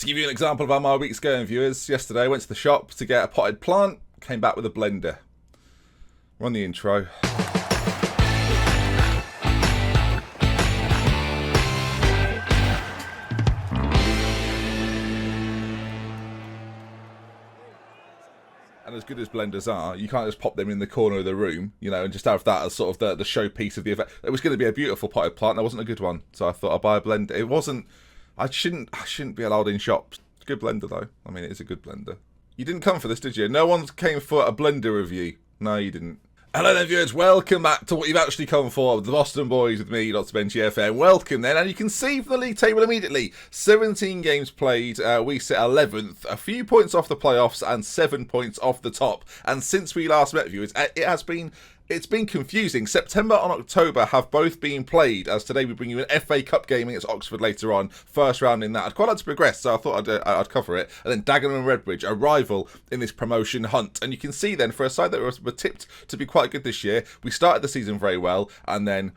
To give you an example of how my week's going, viewers, yesterday I went to the shop to get a potted plant, came back with a blender. Run the intro. And as good as blenders are, you can't just pop them in the corner of the room, you know, and just have that as sort of the showpiece of the event. It was going to be a beautiful potted plant, and it wasn't a good one, so I thought I'd buy a blender. It wasn't. I shouldn't be allowed in shops. Good blender though. I mean, it is a good blender. You didn't come for this, did you? No one came for a blender review. No, you didn't. Hello then, viewers. Welcome back to what you've actually come for, the Boston Boys with me, Dr. Ben GFM. Welcome then, and you can see from the league table immediately, 17 games played, we sit 11th, a few points off the playoffs and 7 points off the top. And since we last met, viewers, it's been confusing. September and October have both been played, as today we bring you an FA Cup game against Oxford later on. First round in that. I'd quite like to progress, so I thought I'd cover it. And then Dagenham and Redbridge, a rival in this promotion hunt. And you can see then, for a side that were tipped to be quite good this year, we started the season very well, and then,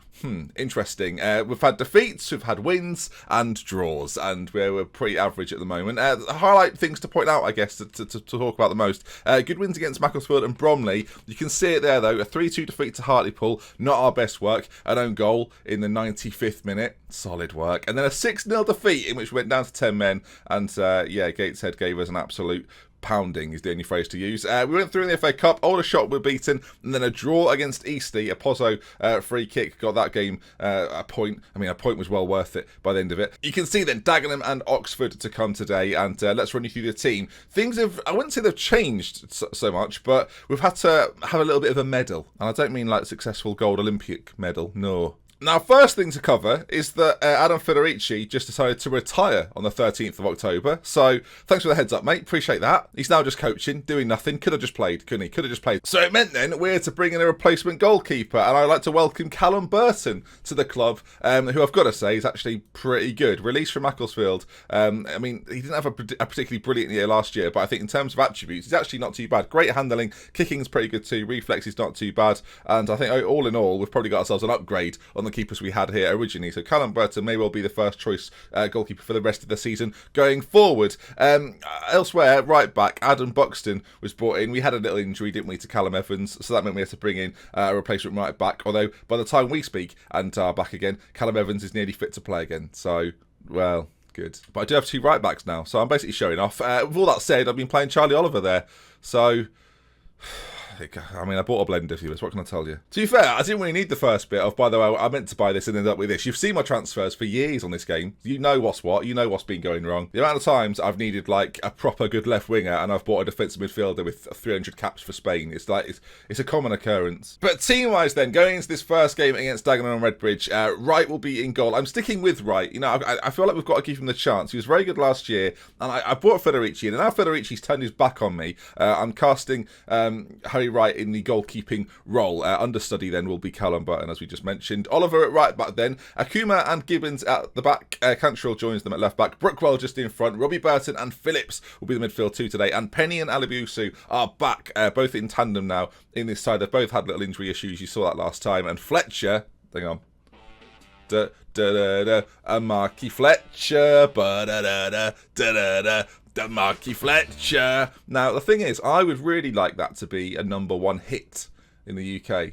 interesting. We've had defeats, we've had wins, and draws, and we're pretty average at the moment. Highlight things to point out, I guess, to talk about the most. Good wins against Macclesfield and Bromley. You can see it there, though. A 3-2 defeat to Hartlepool, not our best work. An own goal in the 95th minute, solid work. And then a 6-0 defeat in which we went down to 10 men, and Gateshead gave us an absolute pounding is the only phrase to use. We went through in the FA Cup, Aldershot were beaten, and then a draw against Eastie, a Pozzo free kick, got that game a point. I mean, a point was well worth it by the end of it. You can see then Dagenham and Oxford to come today, and let's run you through the team. Things have, I wouldn't say they've changed so much, but we've had to have a little bit of a medal, and I don't mean like successful gold Olympic medal, no. Now, first thing to cover is that Adam Federici just decided to retire on the 13th of October. So, thanks for the heads up, mate. Appreciate that. He's now just coaching, doing nothing. Could have just played, couldn't he? Could have just played. So, it meant then we're to bring in a replacement goalkeeper. And I'd like to welcome Callum Burton to the club, who I've got to say is actually pretty good. Released from Macclesfield. I mean, he didn't have a particularly brilliant year last year, but I think in terms of attributes, he's actually not too bad. Great handling. Kicking's pretty good too. Reflex is not too bad. And I think all in all, we've probably got ourselves an upgrade on the keepers we had here originally. So Callum Burton may well be the first choice goalkeeper for the rest of the season going forward. Elsewhere, right back, Adam Buxton was brought in. We had a little injury, didn't we, to Callum Evans, so that meant we had to bring in a replacement right back. Although, by the time we speak and are back again, Callum Evans is nearly fit to play again. So, well, good. But I do have two right backs now, so I'm basically showing off. With all that said, I've been playing Charlie Oliver there. So, I mean, I bought a blender, viewers. What can I tell you? To be fair, I didn't really need the first bit of, by the way, I meant to buy this and end up with this. You've seen my transfers for years on this game. You know what's what. You know what's been going wrong. The amount of times I've needed, like, a proper good left winger and I've bought a defensive midfielder with 300 caps for Spain. It's like, it's a common occurrence. But team-wise then, going into this first game against Dagenham and Redbridge, Wright will be in goal. I'm sticking with Wright. You know, I feel like we've got to give him the chance. He was very good last year, and I bought Federici in, and now Federici's turned his back on me. I'm casting Harry Wright in the goalkeeping role. Understudy then will be Callum Burton, as we just mentioned. Oliver at right back then. Akuma and Gibbons at the back. Cantrell joins them at left back. Brookwell just in front. Robbie Burton and Phillips will be the midfield two today. And Penny and Alabusu are back, both in tandem now in this side. They've both had little injury issues. You saw that last time. And Fletcher, hang on. Marky Fletcher. Marky Fletcher. Now, the thing is, I would really like that to be a #1 hit in the UK.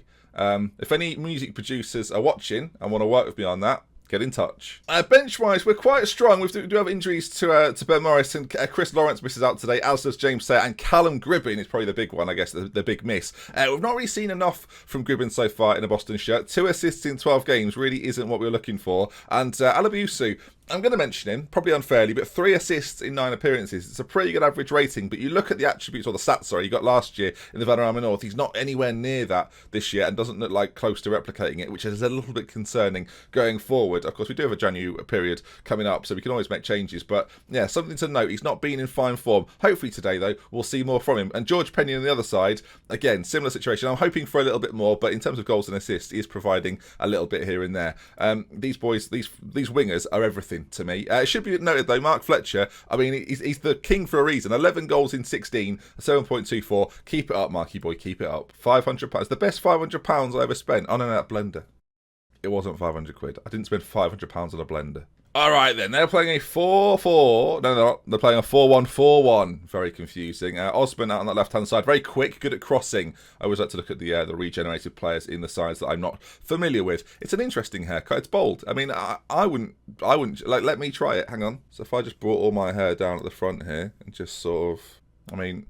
If any music producers are watching and want to work with me on that, get in touch. Bench-wise, we're quite strong. We do have injuries to Ben Morris, and Chris Lawrence misses out today, as does James Sayre, and Callum Gribbin is probably the big one, I guess, the big miss. We've not really seen enough from Gribbin so far in a Boston shirt. 2 assists in 12 games really isn't what we were looking for. And Alabusu, I'm going to mention him, probably unfairly, but 3 assists in 9 appearances. It's a pretty good average rating, but you look at the attributes, or the stats, sorry, he got last year in the Vanarama North. He's not anywhere near that this year and doesn't look like close to replicating it, which is a little bit concerning going forward. Of course, we do have a January period coming up, so we can always make changes, but yeah, something to note. He's not been in fine form. Hopefully today, though, we'll see more from him. And George Penny on the other side, again, similar situation. I'm hoping for a little bit more, but in terms of goals and assists, he is providing a little bit here and there. These boys, these wingers are everything to me. It should be noted, though, Mark Fletcher, I mean, he's the king for a reason. 11 goals in 16, 7.24. Keep it up, Marky boy, keep it up. £500. The best £500 I ever spent on that blender. It wasn't 500 quid. I didn't spend £500 on a blender. All right, then. They're playing a 4-4. No, they're not. They're playing a 4-1-4-1. Very confusing. Osman out on that left-hand side. Very quick, good at crossing. I always like to look at the regenerated players in the sides that I'm not familiar with. It's an interesting haircut. It's bold. I mean, I wouldn't, like, let me try it. Hang on. So if I just brought all my hair down at the front here and just sort of, I mean,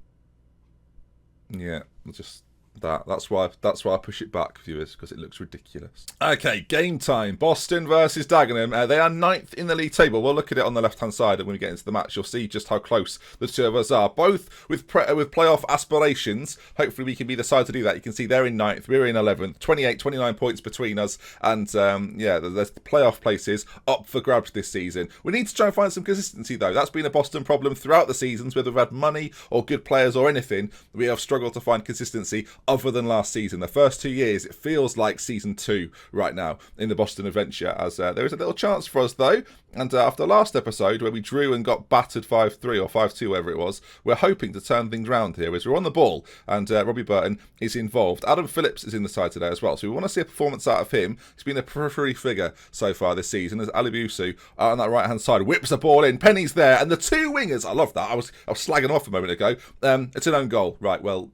yeah, just... That's why I push it back, viewers, because it looks ridiculous. Okay, game time. Boston versus Dagenham. They are 9th in the league table. We'll look at it on the left-hand side, and when we get into the match, you'll see just how close the two of us are. Both with playoff aspirations. Hopefully, we can be the side to do that. You can see they're in 9th, we're in 11th. 28, 29 points between us, and yeah, there's playoff places up for grabs this season. We need to try and find some consistency, though. That's been a Boston problem throughout the seasons, whether we've had money or good players or anything. We have struggled to find consistency other than last season. The first 2 years, it feels like season 2 right now in the Boston adventure, as there is a little chance for us though, and after the last episode where we drew and got battered 5-3 or 5-2, whatever it was, we're hoping to turn things around here as we're on the ball, and Robbie Burton is involved. Adam Phillips is in the side today as well, so we want to see a performance out of him. He's been a periphery figure so far this season, as Alibusu on that right hand side whips the ball in. Penny's there, and the two wingers, I love that. I was slagging off a moment ago. It's an own goal, right? Well,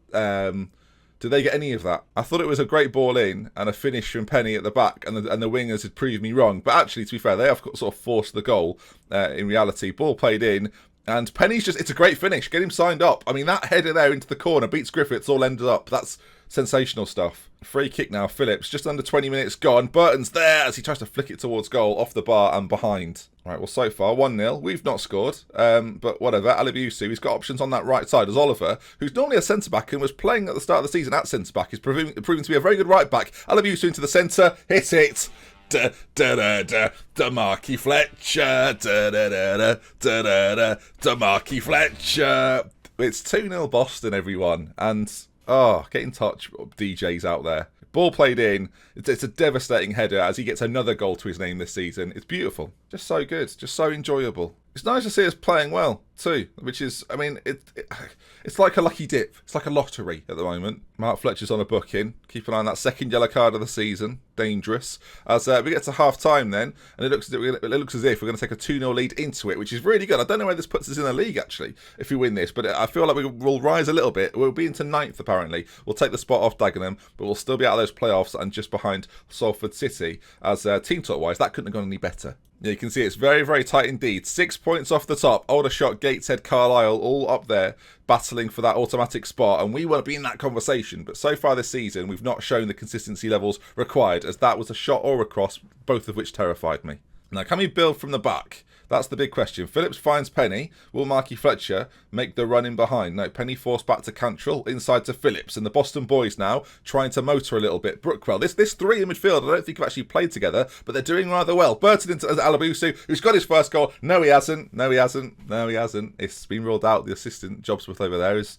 did they get any of that? I thought it was a great ball in and a finish from Penny at the back, and the wingers had proved me wrong. But actually, to be fair, they have sort of forced the goal in reality. Ball played in, and Penny's it's a great finish. Get him signed up. I mean, that header there into the corner beats Griffiths, all ended up. That's sensational stuff. Free kick now, Phillips. Just under 20 minutes gone. Burton's there as he tries to flick it towards goal, off the bar and behind. Right, well, so far, 1-0. We've not scored, but whatever. Alibusu, he's got options on that right side as Oliver, who's normally a centre-back and was playing at the start of the season at centre-back, is proving to be a very good right-back. Alibusu into the centre. Hit it. DeMarcy Fletcher. DeMarcy Fletcher. It's 2-0 Boston, everyone. And... oh, get in touch, DJs out there. Ball played in. It's a devastating header as he gets another goal to his name this season. It's beautiful. Just so good. Just so enjoyable. It's nice to see us playing well, too, which is, I mean, it's like a lucky dip. It's like a lottery at the moment. Mark Fletcher's on a booking. Keep an eye on that second yellow card of the season. Dangerous. As we get to half-time then, and it looks as if we're going to take a 2-0 lead into it, which is really good. I don't know where this puts us in the league, actually, if we win this, but I feel like we will rise a little bit. We'll be into 9th, apparently. We'll take the spot off Dagenham, but we'll still be out of those playoffs and just behind Salford City. As team talk-wise, that couldn't have gone any better. Yeah, you can see it's very, very tight indeed. 6 points off the top. Aldershot, Gateshead, Carlisle, all up there, battling for that automatic spot. And we won't be in that conversation. But so far this season, we've not shown the consistency levels required, as that was a shot or a cross, both of which terrified me. Now, can we build from the back? That's the big question. Phillips finds Penny. Will Marky Fletcher make the run in behind? No, Penny forced back to Cantrell, inside to Phillips. And the Boston boys now trying to motor a little bit. Brookwell, this three in midfield, I don't think have actually played together, but they're doing rather well. Burton into Alibusu, who's got his first goal. No, he hasn't. No, he hasn't. No, he hasn't. It's been ruled out. The assistant Jobsworth over there has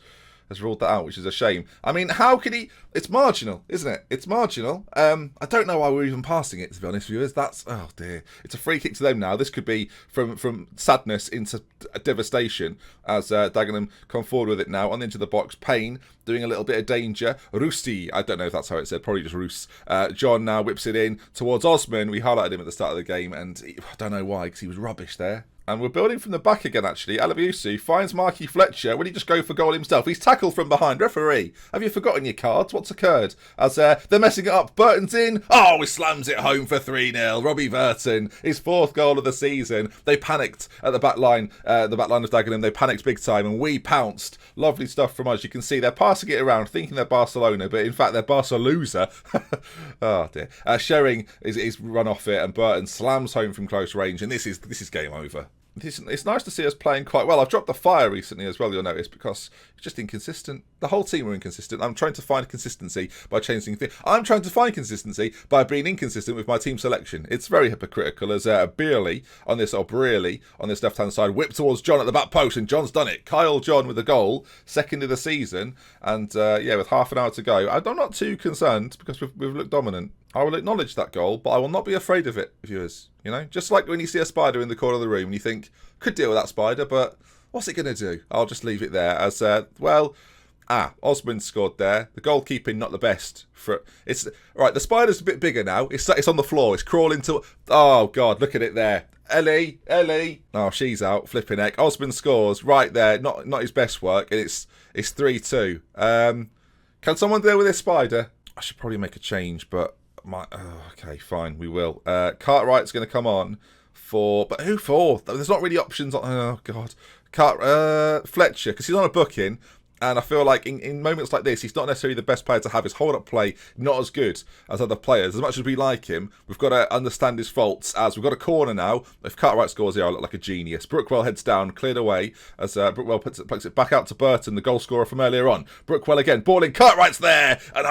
ruled that out, which is a shame. I mean, how could he... It's marginal, isn't it? It's marginal. I don't know why we're even passing it, to be honest, viewers. That's... oh, dear. It's a free kick to them now. This could be from sadness into devastation as Dagenham come forward with it now. On into the box. Payne doing a little bit of danger. Rusti, I don't know if that's how it said. Probably just Roos. John now whips it in towards Osman. We highlighted him at the start of the game, and I don't know why, because he was rubbish there. And we're building from the back again, actually. Alibusu finds Marky Fletcher. Will he just go for goal himself? He's tackled from behind. Referee, have you forgotten your cards? What's occurred? As they're messing it up. Burton's in. Oh, he slams it home for 3-0. Robbie Burton, his 4th goal of the season. They panicked at the back line of Dagenham. They panicked big time, and we pounced. Lovely stuff from us. You can see they're passing it around, thinking they're Barcelona, but in fact they're Barcelosa. Oh, dear. Sherring is run off it, and Burton slams home from close range, and this is game over. It's nice to see us playing quite well. I've dropped the fire recently as well, you'll notice, because it's just inconsistent. The whole team are inconsistent. I'm trying to find consistency by changing things. I'm trying to find consistency by being inconsistent with my team selection. It's very hypocritical as Brearley on this left-hand side whipped towards John at the back post, and John's done it. Kyle John with the goal, 2nd of the season, and yeah, with half an hour to go. I'm not too concerned because we've looked dominant. I will acknowledge that goal, but I will not be afraid of it, viewers. You know, just like when you see a spider in the corner of the room and you think, could deal with that spider, but what's it going to do? I'll just leave it there as, Osman scored there. The goalkeeping not the best. Right, the spider's a bit bigger now. It's on the floor. It's crawling to... oh, God, look at it there. Ellie. Oh, she's out. Flipping heck. Osman scores right there. Not his best work, and it's 3-2. Can someone deal with this spider? I should probably make a change, but okay, fine, we will. Cartwright's going to come on but who for? There's not really options on. Oh god, Fletcher, because he's on a booking. And I feel like in moments like this, he's not necessarily the best player to have. His hold-up play not as good as other players. As much as we like him, we've got to understand his faults. As we've got a corner now. If Cartwright scores here, I look like a genius. Brookwell heads down, cleared away. As Brookwell plucks it back out to Burton, the goal scorer from earlier on. Brookwell again, balling. Cartwright's there! And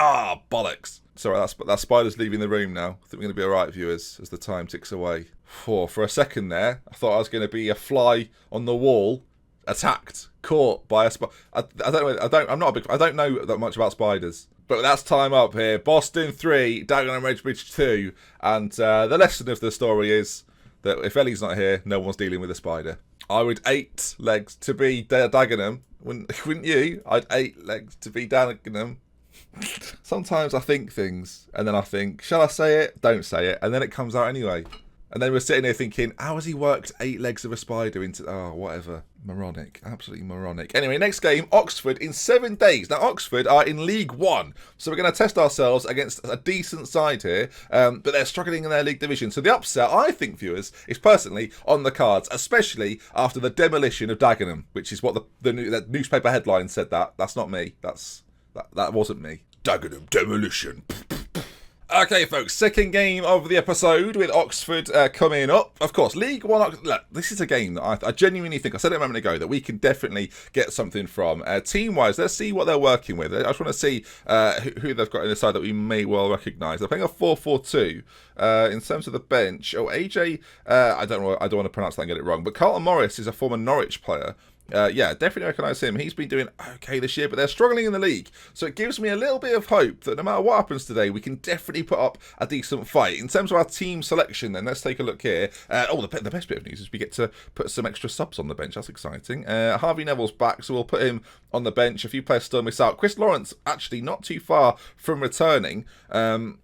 bollocks. Sorry, that spider's leaving the room now. I think we're going to be alright, viewers, as the time ticks away. For a second there, I thought I was going to be a fly on the wall. Attacked, caught by a spider. I don't know that much about spiders, but that's time up here. Boston 3, Dagenham Match 2, and the lesson of the story is that if Ellie's not here, no one's dealing with a spider. I would 8 legs to be Dagenham, wouldn't you? I'd 8 legs to be Dagenham. Sometimes I think things, and then I think, shall I say it? Don't say it, and then it comes out anyway. And then we're sitting here thinking, how has he worked 8 legs of a spider into... Oh, whatever. Moronic. Absolutely moronic. Anyway, next game, Oxford in 7 days. Now, Oxford are in League One. So we're going to test ourselves against a decent side here. But they're struggling in their league division. So the upset, I think, viewers, is personally on the cards. Especially after the demolition of Dagenham. Which is what the newspaper headline said that. That's not me. That wasn't me. Dagenham demolition. Okay, folks, second game of the episode with Oxford coming up. Of course, League One. Look, this is a game that I genuinely think, I said it a moment ago, that we can definitely get something from. Team-wise, let's see what they're working with. I just want to see who they've got in the side that we may well recognise. They're playing a 4-4-2. In terms of the bench, AJ, I don't want to pronounce that and get it wrong, but Carlton Morris is a former Norwich player. Yeah, definitely recognise him. He's been doing okay this year, but they're struggling in the league. So it gives me a little bit of hope that no matter what happens today, we can definitely put up a decent fight. In terms of our team selection, then, let's take a look here. The best bit of news is we get to put some extra subs on the bench. That's exciting. Harvey Neville's back, so we'll put him on the bench. A few players still miss out. Chris Lawrence, actually not too far from returning. Do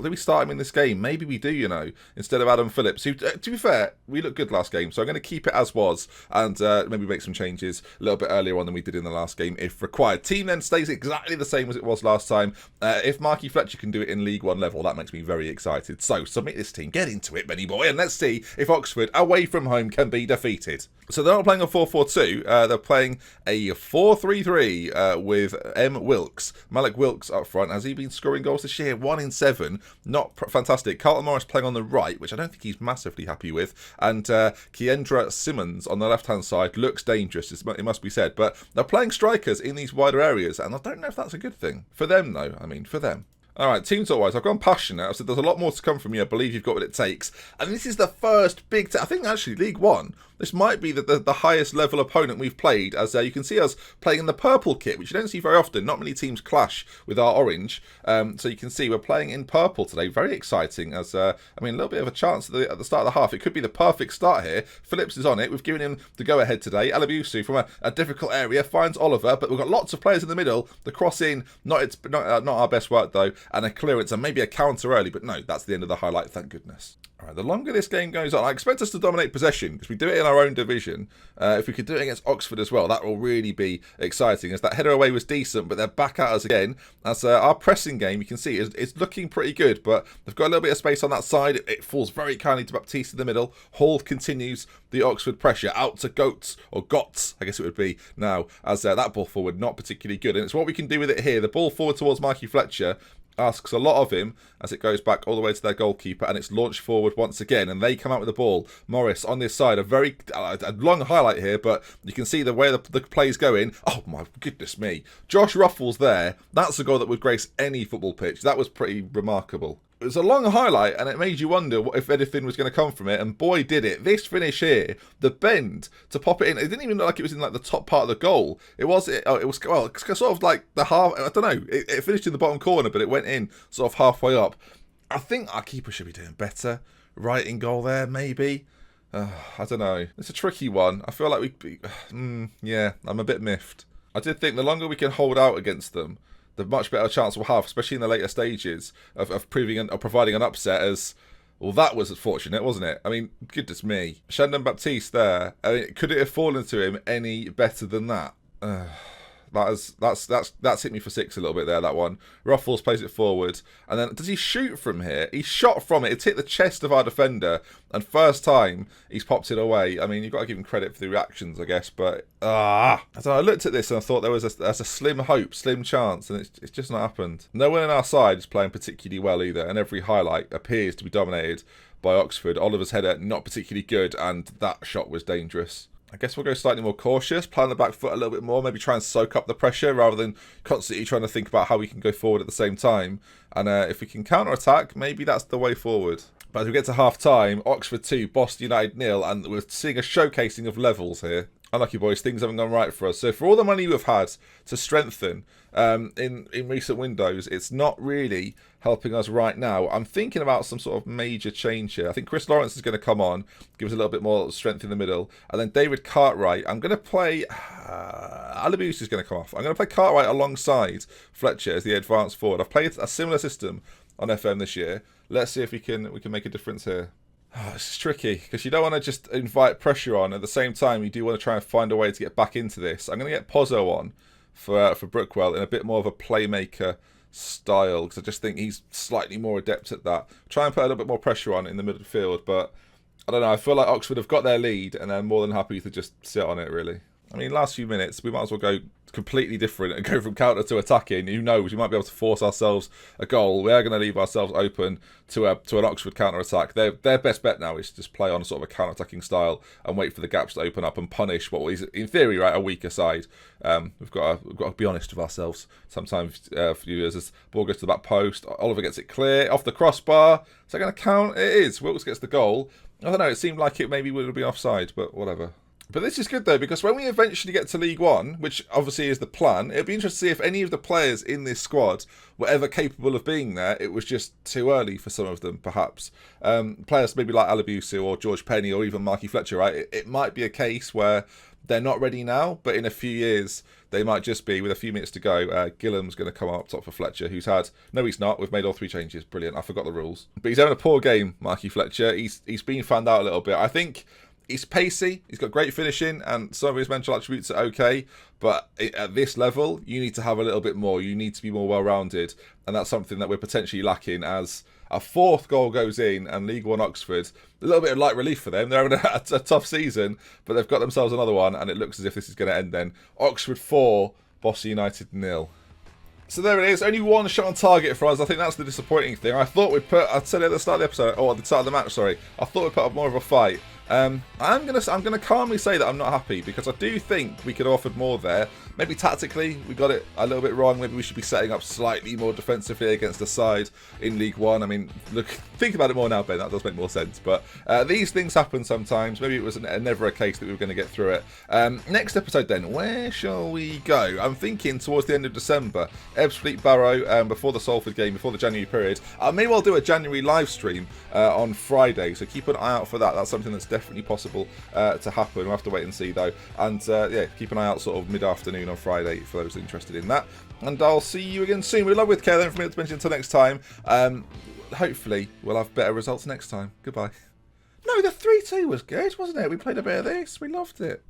we start him in this game? Maybe we do, you know, instead of Adam Phillips, who, to be fair, we looked good last game. So I'm going to keep it as was and maybe make some changes a little bit earlier on than we did in the last game if required. Team then stays exactly the same as it was last time. If Marky Fletcher can do it in League One level, that makes me very excited. So submit this team, get into it, Benny boy, and let's see if Oxford away from home can be defeated. So they're not playing a 4-4-2, they're playing a 4-3-3 with M. Wilkes. Malik Wilkes up front. Has he been scoring goals this year? 1 in 7. Not fantastic. Carlton Morris playing on the right, which I don't think he's massively happy with. And Kendra Simmons on the left-hand side looks dangerous, it must be said. But they're playing strikers in these wider areas, and I don't know if that's a good thing. For them, though. I mean, for them. All right, team talk-wise, I've gone passionate. I've said there's a lot more to come from you. I believe you've got what it takes. And this is the first big... I think, actually, League One, this might be the highest level opponent we've played, as you can see us playing in the purple kit, which you don't see very often. Not many teams clash with our orange. So you can see we're playing in purple today. Very exciting, as, a little bit of a chance at the start of the half. It could be the perfect start here. Phillips is on it. We've given him the go-ahead today. Alabusu from a difficult area finds Oliver, but we've got lots of players in the middle. The cross in, not our best work, though, and a clearance, and maybe a counter early, but no, that's the end of the highlight, thank goodness. All right, the longer this game goes on, I expect us to dominate possession, because we do it in our own division. If we could do it against Oxford as well, that will really be exciting, as that header away was decent, but they're back at us again. As our pressing game, you can see, is looking pretty good, but they've got a little bit of space on that side. It falls very kindly to Baptiste in the middle. Hall continues the Oxford pressure out to Goats, or Gots, I guess it would be now, as that ball forward, not particularly good. And it's what we can do with it here. The ball forward towards Marky Fletcher asks a lot of him as it goes back all the way to their goalkeeper, and it's launched forward once again, and they come out with the ball. Morris on this side, a long highlight here, but you can see the way the play's going. Oh my goodness me. Josh Ruffles there. That's a goal that would grace any football pitch. That was pretty remarkable. It was a long highlight, and it made you wonder if anything was going to come from it, and boy did it. This finish here, the bend to pop it in, it didn't even look like it was in like the top part of the goal. It was sort of like the half, I don't know, it finished in the bottom corner, but it went in sort of halfway up. I think our keeper should be doing better. Right in goal there, maybe. I don't know. It's a tricky one. I feel like yeah, I'm a bit miffed. I did think the longer we can hold out against them, the much better chance we'll have, especially in the later stages, of providing an upset, as Well, that was fortunate, wasn't it? I mean, goodness me. Shandon Baptiste there. I mean, could it have fallen to him any better than that? That's hit me for six a little bit there, that one. Ruffles plays it forward. And then, does he shoot from here? He shot from it. It's hit the chest of our defender. And first time, he's popped it away. I mean, you've got to give him credit for the reactions, I guess. But, So I looked at this and I thought there was a slim hope, slim chance. And it's just not happened. No one on our side is playing particularly well either. And every highlight appears to be dominated by Oxford. Oliver's header, not particularly good. And that shot was dangerous. I guess we'll go slightly more cautious, play on the back foot a little bit more, maybe try and soak up the pressure rather than constantly trying to think about how we can go forward at the same time. And if we can counter-attack, maybe that's the way forward. But as we get to half-time, Oxford 2, Boston United 0, and we're seeing a showcasing of levels here. Unlucky boys, things haven't gone right for us. So for all the money we've had to strengthen in recent windows, it's not really helping us right now. I'm thinking about some sort of major change here. I think Chris Lawrence is going to come on, give us a little bit more strength in the middle. And then David Cartwright, I'm going to play... Alabius is going to come off. I'm going to play Cartwright alongside Fletcher as the advanced forward. I've played a similar system on FM this year. Let's see if we can make a difference here. Oh, this is tricky because you don't want to just invite pressure on. At the same time, you do want to try and find a way to get back into this. I'm going to get Pozzo on for Brookwell in a bit more of a playmaker style because I just think he's slightly more adept at that. Try and put a little bit more pressure on in the midfield, but I don't know. I feel like Oxford have got their lead and they're more than happy to just sit on it, really. I mean, last few minutes, we might as well go completely different and go from counter to attacking. Who knows? We might be able to force ourselves a goal. We are going to leave ourselves open to an Oxford counter attack. Their best bet now is to just play on sort of a counter attacking style and wait for the gaps to open up and punish what is, in theory, right, a weaker side. We've got to be honest with ourselves. Sometimes, for you, as this ball goes to the back post, Oliver gets it clear off the crossbar. Is that going to count? It is. Wilkes gets the goal. I don't know. It seemed like it maybe would have been offside, but whatever. But this is good, though, because when we eventually get to League One, which obviously is the plan, it'll be interesting to see if any of the players in this squad were ever capable of being there. It was just too early for some of them, perhaps. Players maybe like Alabusu or George Penny or even Marky Fletcher, right? It might be a case where they're not ready now, but in a few years, they might just be, with a few minutes to go. Gillam's going to come up top for Fletcher, who's had... No, he's not. We've made all three changes. Brilliant. I forgot the rules. But he's having a poor game, Marky Fletcher. He's been fanned out a little bit. I think... He's pacey, he's got great finishing, and some of his mental attributes are okay, but at this level, you need to have a little bit more. You need to be more well-rounded, and that's something that we're potentially lacking as a fourth goal goes in, and League One Oxford, a little bit of light relief for them. They're having a tough season, but they've got themselves another one, and it looks as if this is going to end then. Oxford 4, Boston United 0. So there it is, only one shot on target for us. I think that's the disappointing thing. I thought we'd put, I said it at the start of the episode, or at the start of the match, sorry. I thought we'd put up more of a fight. I'm gonna calmly say that I'm not happy because I do think we could have offered more there. Maybe tactically we got it a little bit wrong. Maybe we should be setting up slightly more defensively against the side in League One. I mean, look, think about it more now, Ben. That does make more sense. But these things happen sometimes. Maybe it was never a case that we were going to get through it. Next episode then, where shall we go? I'm thinking towards the end of December, Ebbsfleet Barrow, before the Salford game, before the January period. I may well do a January live stream on Friday, so keep an eye out for that. That's something that's definitely possible to happen. We'll have to wait and see though. And yeah, keep an eye out sort of mid-afternoon on Friday for those interested in that. And I'll see you again soon. With love, with care then from me to mention until next time. Hopefully we'll have better results next time. Goodbye. No, the 3-2 was good, wasn't it? We played a bit of this. We loved it.